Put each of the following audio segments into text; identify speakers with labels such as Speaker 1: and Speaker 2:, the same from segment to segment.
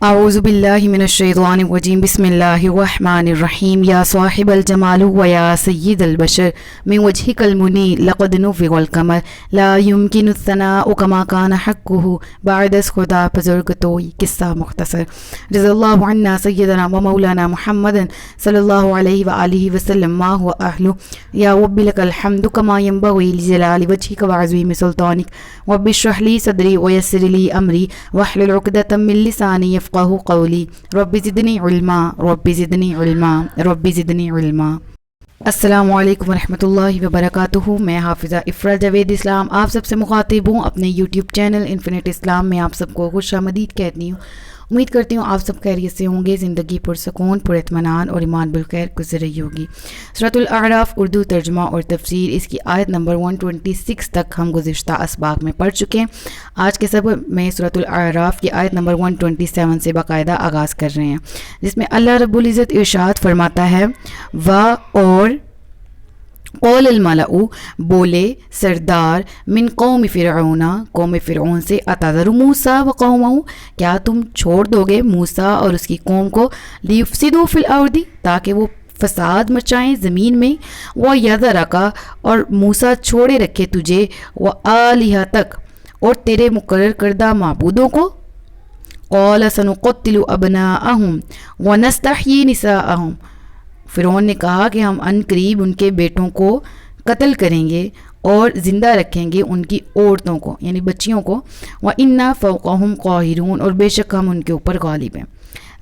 Speaker 1: اعوذ باللہ من الشیطان الرجیم بسم اللہ الرحمن الرحیم یا صاحب الجمال و یا سید البشر من وجهک المنی لقد نفغ القمر لا يمكن الثناء كما كان حقه بعد از خدا بزرگ تو قصہ مختصر رضی اللہ عنا سیدنا و مولانا محمد صلی اللہ علیہ وآلہ وسلم ما هو اہلہ یا رب لک الحمد كما ينبغي لجلال وجهک وعظیم سلطانک رب اشرح لي صدری ويسر لي امری واحلل عقدۃ من لسانی یفقہوا قولی رب زدنی علما رب زدنی علما رب زدنی علما۔ السلام علیکم ورحمۃ اللہ وبرکاتہ۔ میں حافظہ افرا جاوید اسلام آپ سب سے مخاطب ہوں اپنے یوٹیوب چینل انفینٹ اسلام میں۔ آپ سب کو خوش آمدید کہتی ہوں۔ امید کرتی ہوں آپ سب خیریت سے ہوں گے، زندگی پرسکون، پر اطمینان اور ایمان بالخیر گزر رہی ہوگی۔ سورۃ الاعراف اردو ترجمہ اور تفسیر، اس کی آیت نمبر 126 تک ہم گزشتہ اسباق میں پڑھ چکے ہیں۔ آج کے سبق میں سورۃ الاعراف کی آیت نمبر 127 سے باقاعدہ آغاز کر رہے ہیں، جس میں اللہ رب العزت ارشاد فرماتا ہے اور قول الملأ بولے سردار من قوم فرعون قوم فرعون سے اتذر موسیٰ و قومہ کیا تم چھوڑ دو گے موسیٰ اور اس کی قوم کو لیفسدوا فی الارض تاکہ وہ فساد مچائیں زمین میں ویذرک اور موسیٰ چھوڑے رکھے تجھے وآلہتک اور تیرے مقرر کردہ معبودوں کو قال سنقتل ابناءہم ونستحیی نساءہم فرعون نے کہا کہ ہم ان قریب ان کے بیٹوں کو قتل کریں گے اور زندہ رکھیں گے ان کی عورتوں کو یعنی بچیوں کو وَإِنَّا فَوْقَهُمْ قَاهِرُونَ اور بے شک ہم ان کے اوپر غالب ہیں۔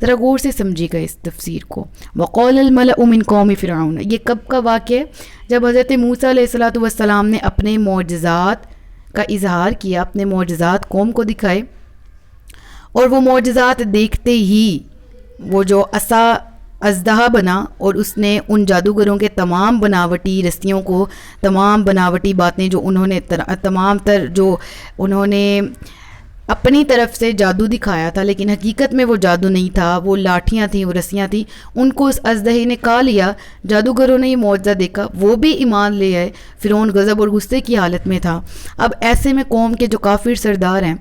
Speaker 1: ذرا غور سے سمجھیے گا اس تفسیر کو۔ وَقَالَ الْمَلَأُ مِنْ قَوْمِ فِرْعَوْنَ یہ کب کا واقعہ ہے؟ جب حضرت موسیٰ علیہ السلام نے اپنے معجزات کا اظہار کیا، اپنے معجزات قوم کو دکھائے، اور وہ معجزات دیکھتے ہی وہ جو عصا اژدہا بنا اور اس نے ان جادوگروں کے تمام بناوٹی رسیوں کو، تمام بناوٹی باتیں جو انہوں نے تمام تر جو انہوں نے اپنی طرف سے جادو دکھایا تھا لیکن حقیقت میں وہ جادو نہیں تھا، وہ لاٹھیاں تھیں، وہ رسیاں تھیں، ان کو اس اژدہے نے کھا لیا۔ جادوگروں نے یہ معجزہ دیکھا، وہ بھی ایمان لے آئے۔ فرعون غضب اور غصے کی حالت میں تھا۔ اب ایسے میں قوم کے جو کافر سردار ہیں،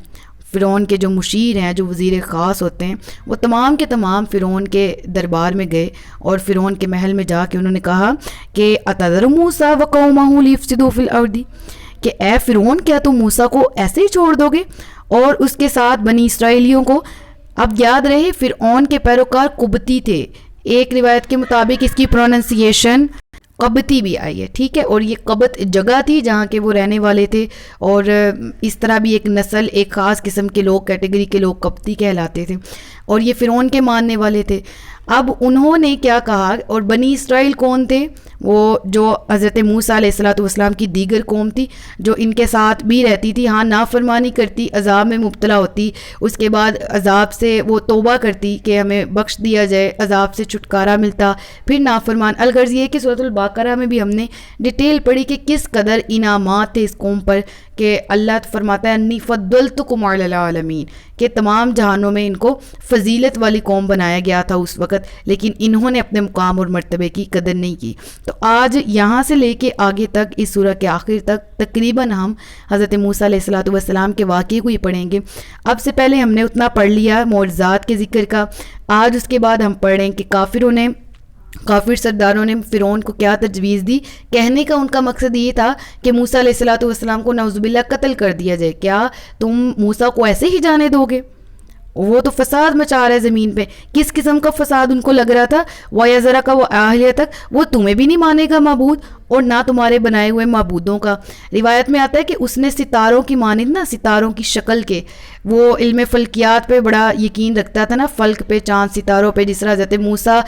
Speaker 1: فرعون کے جو مشیر ہیں، جو وزیر خاص ہوتے ہیں، وہ تمام کے تمام فرعون کے دربار میں گئے اور فرعون کے محل میں جا کے انہوں نے کہا کہ اتذر موسیٰ وقومہ لیفسدوا فی الارض کہ اے فرعون کیا تم موسیٰ کو ایسے ہی چھوڑ دو گے اور اس کے ساتھ بنی اسرائیلیوں کو؟ اب یاد رہے فرعون کے پیروکار قبطی تھے، ایک روایت کے مطابق اس کی پروننسیشن قبطی بھی آئی ہے، ٹھیک ہے، اور یہ قبط جگہ تھی جہاں کے وہ رہنے والے تھے، اور اس طرح بھی ایک نسل، ایک خاص قسم کے لوگ، کیٹیگری کے لوگ قبطی کہلاتے تھے، اور یہ فرعون کے ماننے والے تھے۔ اب انہوں نے کیا کہا، اور بنی اسرائیل کون تھے؟ وہ جو حضرت موسیٰ علیہ السلام کی دیگر قوم تھی جو ان کے ساتھ بھی رہتی تھی، ہاں نافرمانی کرتی، عذاب میں مبتلا ہوتی، اس کے بعد عذاب سے وہ توبہ کرتی کہ ہمیں بخش دیا جائے، عذاب سے چھٹکارا ملتا، پھر نافرمان۔ الغرض یہ کہ سورۃ البقرہ میں بھی ہم نے ڈیٹیل پڑھی کہ کس قدر انعامات تھے اس قوم پر، کہ اللہ فرماتا ہے انی فضلتکم علی العالمین کہ تمام جہانوں میں ان کو فضیلت والی قوم بنایا گیا تھا اس وقت، لیکن انہوں نے اپنے مقام اور مرتبے کی قدر نہیں کی۔ تو آج یہاں سے لے کے آگے تک اس سورہ کے آخر تک تقریباً ہم حضرت موسیٰ علیہ السلام کے واقعے کو ہی پڑھیں گے۔ اب سے پہلے ہم نے اتنا پڑھ لیا معجزات کے ذکر کا، آج اس کے بعد ہم پڑھ رہے ہیں کہ کافر سرداروں نے فرعون کو کیا تجویز دی۔ کہنے کا ان کا مقصد یہ تھا کہ موسیٰ علیہ السلام کو نعوذ باللہ قتل کر دیا جائے، کیا تم موسیٰ کو ایسے ہی جانے دو گے؟ وہ تو فساد مچا رہا ہے زمین پہ۔ کس قسم کا فساد ان کو لگ رہا تھا؟ وَيَذَرَكَ وَآلِهَتَكَ وہ تمہیں بھی نہیں مانے گا معبود اور نہ تمہارے بنائے ہوئے معبودوں کا۔ روایت میں آتا ہے کہ اس نے ستاروں کی مانند نا، ستاروں کی شکل کے، وہ علم فلکیات پہ بڑا یقین رکھتا تھا نا، فلک پہ، چاند ستاروں پہ، جس طرح حضرت موسیٰ،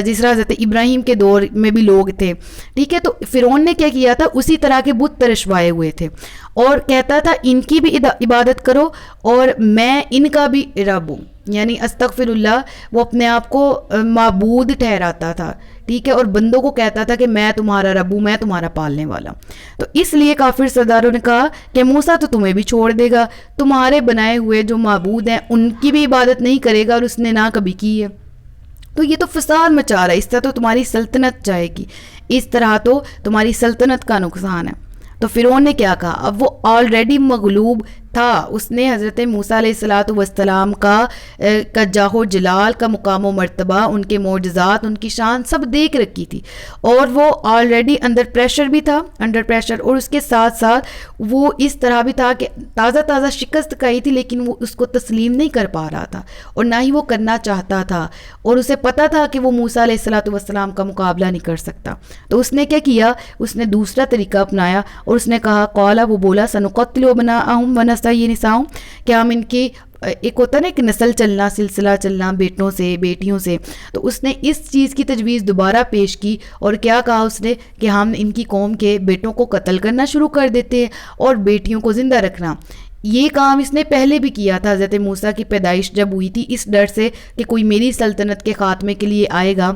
Speaker 1: جس طرح حضرت ابراہیم کے دور میں بھی لوگ تھے، ٹھیک ہے۔ تو فرعون نے کیا کیا تھا؟ اسی طرح کے بت ترشوائے ہوئے تھے اور کہتا تھا ان کی بھی عبادت کرو اور میں ان کا بھی رب ہوں، یعنی استغفر اللہ، وہ اپنے آپ کو معبود ٹھہراتا تھا، ٹھیک ہے، اور بندوں کو کہتا تھا کہ میں تمہارا رب ہوں، میں تمہارا پالنے والا ہوں۔ تو اس لیے کافر سرداروں نے کہا کہ موسیٰ تو تمہیں بھی چھوڑ دے گا، تمہارے بنائے ہوئے جو معبود ہیں ان کی بھی عبادت نہیں کرے گا، اور اس نے نہ کبھی کی ہے، تو یہ تو فساد مچا رہا ہے، اس طرح تو تمہاری سلطنت جائے گی، اس طرح تو تمہاری سلطنت کا نقصان ہے۔ تو فرعون نے کیا کہا؟ اب وہ آلریڈی مغلوب تھا، اس نے حضرت موسیٰ علیہ الصلوۃ والسلام کا جاہ و جلال کا مقام و مرتبہ، ان کے معجزات، ان کی شان سب دیکھ رکھی تھی، اور وہ آلریڈی انڈر پریشر بھی تھا، انڈر پریشر، اور اس کے ساتھ ساتھ وہ اس طرح بھی تھا کہ تازہ تازہ شکست کھائی تھی، لیکن وہ اس کو تسلیم نہیں کر پا رہا تھا اور نہ ہی وہ کرنا چاہتا تھا، اور اسے پتہ تھا کہ وہ موسیٰ علیہ الصلوۃ والسلام کا مقابلہ نہیں کر سکتا۔ تو اس نے کیا کیا، اس نے دوسرا طریقہ اپنایا، اور اس نے کہا قالا، وہ بولا سنقتل ابناءہم ونستحیی نساءہم، کہ ہم ان کی ایک ہوتا ہے نا ایک نسل چلنا، سلسلہ چلنا بیٹوں سے بیٹیوں سے، تو اس نے اس چیز کی تجویز دوبارہ پیش کی، اور کیا کہا اس نے کہ ہم ان کی قوم کے بیٹوں کو قتل کرنا شروع کر دیتے ہیں اور بیٹیوں کو زندہ رکھنا۔ یہ کام اس نے پہلے بھی کیا تھا، حضرت موسیٰ کی پیدائش جب ہوئی تھی، اس ڈر سے کہ کوئی میری سلطنت کے خاتمے کے لیے آئے گا،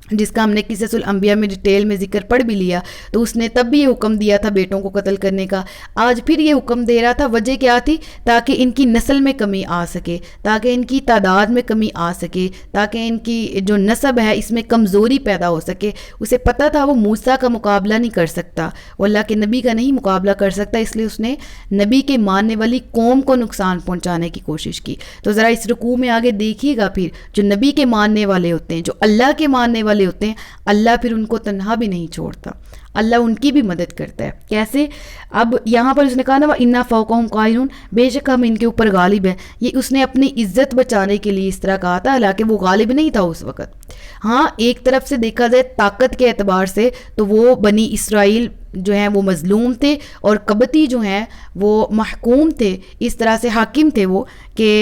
Speaker 1: جس کا ہم نے قصص الانبیاء میں ڈیٹیل میں ذکر پڑھ بھی لیا، تو اس نے تب بھی یہ حکم دیا تھا بیٹوں کو قتل کرنے کا۔ آج پھر یہ حکم دے رہا تھا، وجہ کیا تھی؟ تاکہ ان کی نسل میں کمی آ سکے، تاکہ ان کی تعداد میں کمی آ سکے، تاکہ ان کی جو نسب ہے اس میں کمزوری پیدا ہو سکے۔ اسے پتہ تھا وہ موسیٰ کا مقابلہ نہیں کر سکتا، وہ اللہ کے نبی کا نہیں مقابلہ کر سکتا، اس لیے اس نے نبی کے ماننے والی قوم کو نقصان پہنچانے کی کوشش کی۔ تو ذرا اس رکوع میں آگے دیکھیے گا، پھر جو نبی کے ماننے والے ہوتے ہیں، جو اللہ کے ماننے والے ہوتے ہیں، اللہ پھر ان کو تنہا بھی نہیں چھوڑتا، اللہ ان کی بھی مدد کرتا ہے۔ کیسے؟ اب یہاں پر اس نے کہا نا وَإِنَّا فَوْقَهُمْ قَاهِرُونَ، بے شک ہم ان کے اوپر غالب ہیں، یہ اس نے اپنی عزت بچانے کے لیے اس طرح کہا تھا، حالانکہ وہ غالب نہیں تھا اس وقت۔ ہاں ایک طرف سے دیکھا جائے طاقت کے اعتبار سے تو وہ بنی اسرائیل جو ہیں وہ مظلوم تھے، اور قبطی جو ہیں وہ محکوم تھے، اس طرح سے حاکم تھے وہ کہ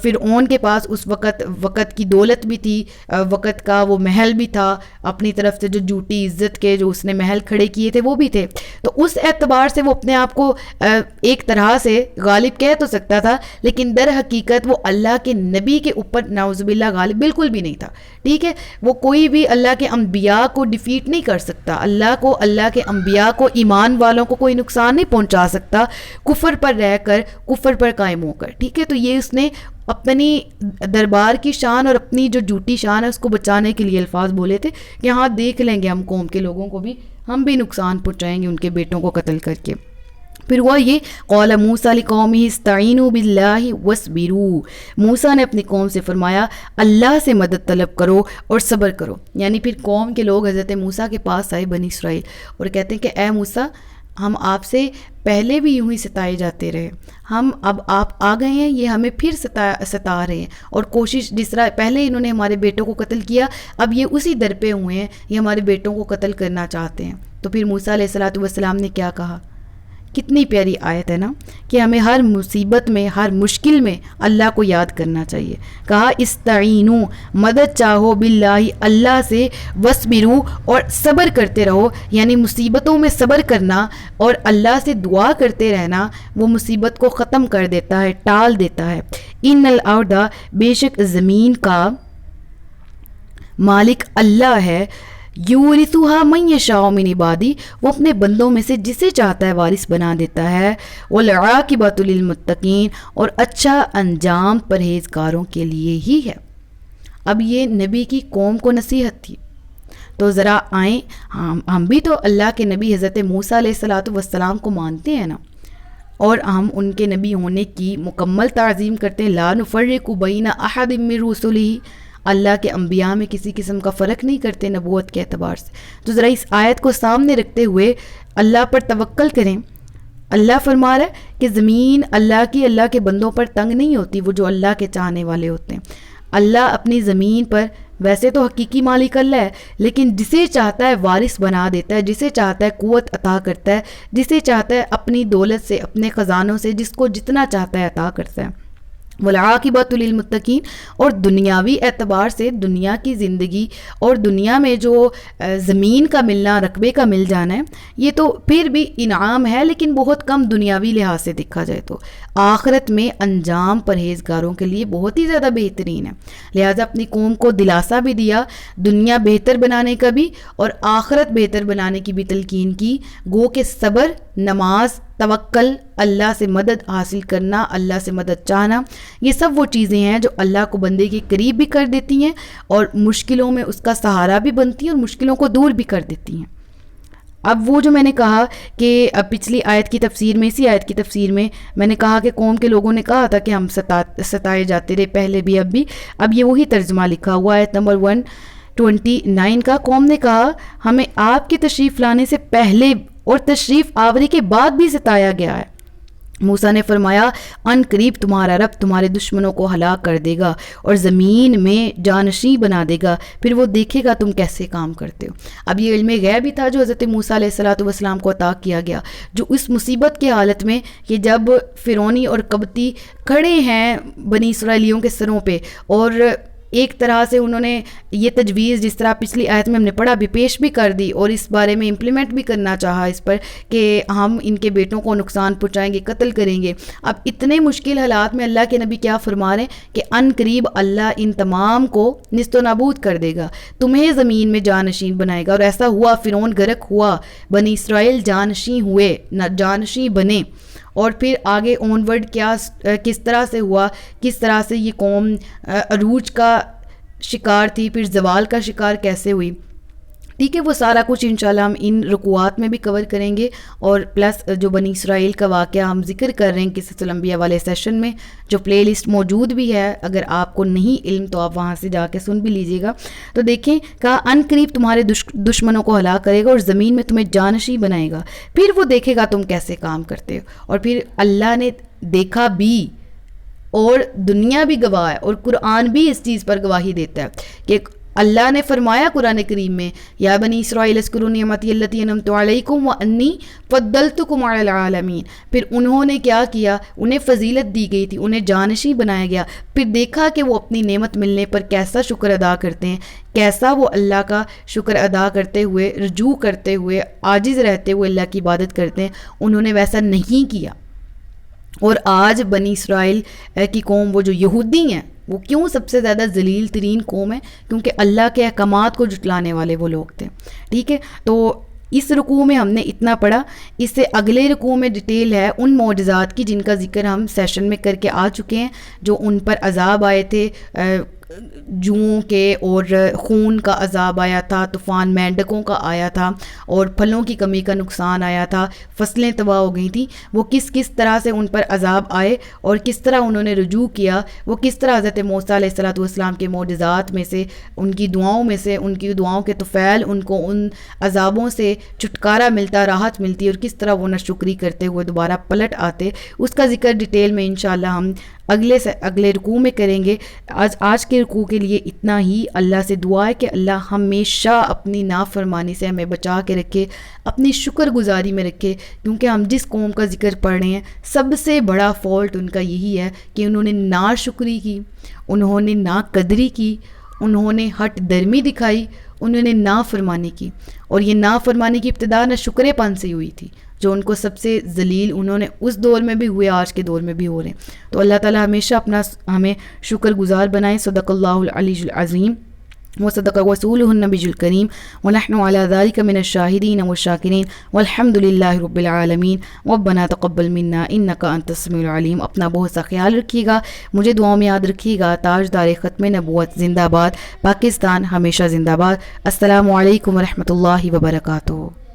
Speaker 1: فرعون کے پاس اس وقت کی دولت بھی تھی، وقت کا وہ محل بھی تھا، اپنی طرف سے جو جھوٹی عزت کے جو اس نے محل کھڑے کیے تھے وہ بھی تھے، تو اس اعتبار سے وہ اپنے آپ کو ایک طرح سے غالب کہہ تو سکتا تھا، لیکن در حقیقت وہ اللہ کے نبی کے اوپر نعوذ باللہ غالب بالکل بھی نہیں تھا۔ ٹھیک ہے، وہ کوئی بھی اللہ کے انبیاء کو ڈیفیٹ نہیں کر سکتا، اللہ کے انبیاء کو، ایمان والوں کو کوئی نقصان نہیں پہنچا سکتا کفر پر رہ کر، کفر پر قائم ہو کر۔ ٹھیک ہے، تو یہ اس نے اپنی دربار کی شان اور اپنی جو جھوٹی شان ہے اس کو بچانے کے لیے الفاظ بولے تھے کہ ہاں دیکھ لیں گے ہم قوم کے لوگوں کو بھی، ہم بھی نقصان پہنچائیں گے ان کے بیٹوں کو قتل کر کے۔ پھر ہوا یہ قال موسیٰ لقومہ استعینوا باللہ واصبروا، موسیٰ نے اپنی قوم سے فرمایا اللہ سے مدد طلب کرو اور صبر کرو۔ یعنی پھر قوم کے لوگ حضرت موسیٰ کے پاس آئے بنی اسرائیل اور کہتے ہیں کہ اے موسیٰ، ہم آپ سے پہلے بھی یوں ہی ستائے جاتے رہے، ہم اب آپ آ گئے ہیں، یہ ہمیں پھر ستا رہے ہیں، اور کوشش جس طرح پہلے انہوں نے ہمارے بیٹوں کو قتل کیا، اب یہ اسی در پہ ہوئے ہیں، یہ ہمارے بیٹوں کو قتل کرنا چاہتے ہیں۔ تو پھر موسیٰ علیہ الصلوۃ والسلام نے کیا کہا؟ کتنی پیاری آیت ہے نا، کہ ہمیں ہر مصیبت میں، ہر مشکل میں اللہ کو یاد کرنا چاہیے۔ کہا استعینوا، مدد چاہو، باللہ، اللہ سے، واسبروا، اور صبر کرتے رہو، یعنی مصیبتوں میں صبر کرنا اور اللہ سے دعا کرتے رہنا وہ مصیبت کو ختم کر دیتا ہے، ٹال دیتا ہے۔ ان الارض، بے شک زمین کا مالک اللہ ہے، یورثھا من یشاء من عبادی، وہ اپنے بندوں میں سے جسے چاہتا ہے وارث بنا دیتا ہے، والعاقبۃ للمتقین، اور اچھا انجام پرہیزگاروں کے لیے ہی ہے۔ اب یہ نبی کی قوم کو نصیحت تھی، تو ذرا آئیں، ہم بھی تو اللہ کے نبی حضرت موسیٰ علیہ الصلوۃ والسلام کو مانتے ہیں نا، اور ہم ان کے نبی ہونے کی مکمل تعظیم کرتے ہیں، لا نفرق بین احد من رسلہ، اللہ کے انبیاء میں کسی قسم کا فرق نہیں کرتے نبوت کے اعتبار سے۔ تو ذرا اس آیت کو سامنے رکھتے ہوئے اللہ پر توکل کریں۔ اللہ فرما رہا ہے کہ زمین اللہ کی، اللہ کے بندوں پر تنگ نہیں ہوتی، وہ جو اللہ کے چاہنے والے ہوتے ہیں۔ اللہ اپنی زمین پر ویسے تو حقیقی مالک اللہ ہے، لیکن جسے چاہتا ہے وارث بنا دیتا ہے، جسے چاہتا ہے قوت عطا کرتا ہے، جسے چاہتا ہے اپنی دولت سے، اپنے خزانوں سے، جس کو جتنا چاہتا ہے عطا کرتا ہے۔ والعاقبۃ للمتقین، اور دنیاوی اعتبار سے دنیا کی زندگی اور دنیا میں جو زمین کا ملنا، رقبے کا مل جانا ہے، یہ تو پھر بھی انعام ہے، لیکن بہت کم دنیاوی لحاظ سے دیکھا جائے تو آخرت میں انجام پرہیزگاروں کے لیے بہت ہی زیادہ بہترین ہے۔ لہٰذا اپنی قوم کو دلاسا بھی دیا، دنیا بہتر بنانے کا بھی اور آخرت بہتر بنانے کی بھی تلقین کی، گو کہ صبر، نماز، توکل، اللہ سے مدد حاصل کرنا، اللہ سے مدد چاہنا، یہ سب وہ چیزیں ہیں جو اللہ کو بندے کے قریب بھی کر دیتی ہیں اور مشکلوں میں اس کا سہارا بھی بنتی ہیں اور مشکلوں کو دور بھی کر دیتی ہیں۔ اب وہ جو میں نے کہا کہ پچھلی آیت کی تفسیر میں، اسی آیت کی تفسیر میں میں نے کہا کہ قوم کے لوگوں نے کہا تھا کہ ہم ستائے جاتے رہے پہلے بھی اب بھی، اب یہ وہی ترجمہ لکھا ہوا آیت نمبر 129 کا. قوم نے کہا ہمیں آپ کے تشریف لانے سے پہلے اور تشریف آوری کے بعد بھی ستایا گیا ہے. موسیٰ نے فرمایا ان قریب تمہارا رب تمہارے دشمنوں کو ہلاک کر دے گا اور زمین میں جانشیں بنا دے گا، پھر وہ دیکھے گا تم کیسے کام کرتے ہو. اب یہ علم غیب بھی تھا جو حضرت موسیٰ علیہ السلام کو عطا کیا گیا، جو اس مصیبت کے حالت میں کہ جب فرعونی اور قبطی کھڑے ہیں بنی اسرائیلیوں کے سروں پہ، اور ایک طرح سے انہوں نے یہ تجویز جس طرح پچھلی آیت میں ہم نے پڑھا بھی پیش بھی کر دی، اور اس بارے میں امپلیمنٹ بھی کرنا چاہا اس پر کہ ہم ان کے بیٹوں کو نقصان پہنچائیں گے، قتل کریں گے. اب اتنے مشکل حالات میں اللہ کے نبی کیا فرما رہے ہیں کہ ان قریب اللہ ان تمام کو نیست و نابود کر دے گا، تمہیں زمین میں جانشین بنائے گا. اور ایسا ہوا، فرعون غرق ہوا، بنی اسرائیل جانشین ہوئے، جانشین بنے. اور پھر آگے آن ورڈ کیا کس طرح سے ہوا، کس طرح سے یہ قوم عروج کا شکار تھی، پھر زوال کا شکار کیسے ہوئی. ٹھیک ہے، وہ سارا کچھ انشاءاللہ ہم ان رکوعات میں بھی کور کریں گے، اور پلس جو بنی اسرائیل کا واقعہ ہم ذکر کر رہے ہیں قصص الانبیاء والے سیشن میں، جو پلے لسٹ موجود بھی ہے، اگر آپ کو نہیں علم تو آپ وہاں سے جا کے سن بھی لیجئے گا. تو دیکھیں کہا ان قریب تمہارے دشمنوں کو ہلاک کرے گا اور زمین میں تمہیں جانشیں بنائے گا، پھر وہ دیکھے گا تم کیسے کام کرتے ہو. اور پھر اللہ نے دیکھا بھی، اور دنیا بھی گواہ ہے، اور قرآن بھی اس چیز پر گواہی دیتا ہے کہ اللہ نے فرمایا قرآن کریم میں یا بنی اسرائیل اذکروا نعمتی التی انعمت علیکم وانی فضلتکم علی العالمین. پھر انہوں نے کیا کیا، انہیں فضیلت دی گئی تھی، انہیں جانشیں بنایا گیا. پھر دیکھا کہ وہ اپنی نعمت ملنے پر کیسا شکر ادا کرتے ہیں، کیسا وہ اللہ کا شکر ادا کرتے ہوئے، رجوع کرتے ہوئے، عاجز رہتے ہوئے اللہ کی عبادت کرتے ہیں. انہوں نے ویسا نہیں کیا. اور آج بنی اسرائیل کی قوم، وہ جو یہودی ہیں، وہ کیوں سب سے زیادہ ذلیل ترین قوم ہے؟ کیونکہ اللہ کے احکامات کو جھٹلانے والے وہ لوگ تھے. ٹھیک ہے، تو اس رکوع میں ہم نے اتنا پڑھا. اس سے اگلے رکوع میں ڈیٹیل ہے ان معجزات کی جن کا ذکر ہم سیشن میں کر کے آ چکے ہیں، جو ان پر عذاب آئے تھے، جوؤں کے اور خون کا عذاب آیا تھا، طوفان مینڈکوں کا آیا تھا، اور پھلوں کی کمی کا نقصان آیا تھا، فصلیں تباہ ہو گئی تھیں. وہ کس کس طرح سے ان پر عذاب آئے اور کس طرح انہوں نے رجوع کیا، وہ کس طرح حضرت موسیٰ علیہ السلام کے معجزات میں سے، ان کی دعاؤں میں سے، ان کی دعاؤں کے طفیل ان کو ان عذابوں سے چھٹکارا ملتا، راحت ملتی، اور کس طرح وہ ناشکری کرتے ہوئے دوبارہ پلٹ آتے. اس کا ذکر ڈیٹیل میں انشاءاللہ ہم اگلے رکوع میں کریں گے. آج کے رکوع کے لیے اتنا ہی. اللہ سے دعا ہے کہ اللہ ہمیشہ اپنی نافرمانی سے ہمیں بچا کے رکھے، اپنی شکر گزاری میں رکھے، کیونکہ ہم جس قوم کا ذکر پڑھ رہے ہیں سب سے بڑا فالٹ ان کا یہی ہے کہ انہوں نے ناشکری کی، انہوں نے ناقدری کی، انہوں نے ہٹ درمی دکھائی، انہوں نے نافرمانی کی. اور یہ نافرمانی کی ابتدا نہ شکر پن سے ہوئی تھی، جو ان کو سب سے ذلیل انہوں نے اس دور میں بھی ہوئے، آج کے دور میں بھی ہو رہے ہیں. تو اللہ تعالی ہمیشہ ہمیں شکر گزار بنائیں. صدق اللہ العلی العظیم وصدق رسولہ النبی الکریم ونحن علی ذلک من الشاہدین والشاکرین والحمد للہ رب العالمین. ربنا تقبل منا انک انت السمیع العلیم. اپنا بہت سا خیال رکھیے گا، مجھے دعاؤں میں یاد رکھیے گا. تاجدار ختم نبوت زندہ باد، پاکستان ہمیشہ زندہ باد. السلام علیکم ورحمۃ اللہ وبرکاتہ.